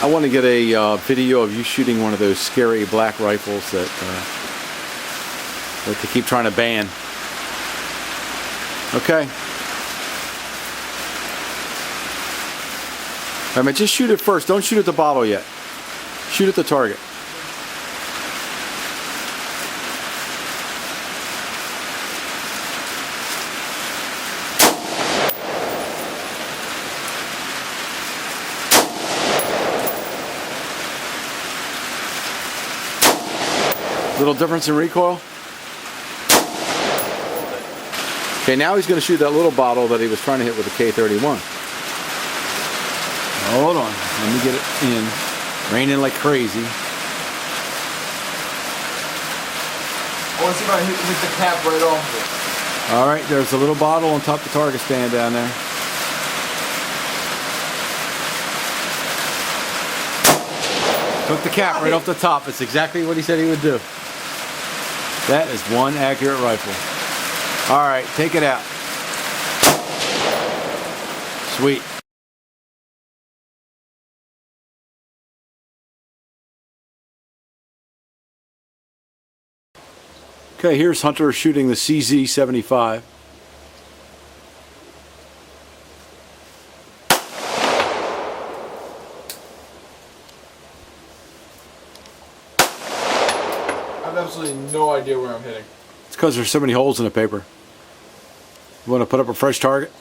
I want to get a video of you shooting one of those scary black rifles that they keep trying to ban. Okay. I mean, just shoot it first. Don't shoot at the bottle yet. Shoot at the target. Little difference in recoil. Okay, now he's going to shoot that little bottle that he was trying to hit with the K31. Hold on, let me get it in. Raining like crazy. I want to see if I hit the cap right off it. All right, there's a little bottle on top of the target stand down there. Took the cap right off the top. It's exactly what he said he would do. That is one accurate rifle. All right, take it out. Sweet. Okay, here's Hunter shooting the CZ75. I have absolutely no idea where I'm hitting. It's because there's so many holes in the paper. You want to put up a fresh target?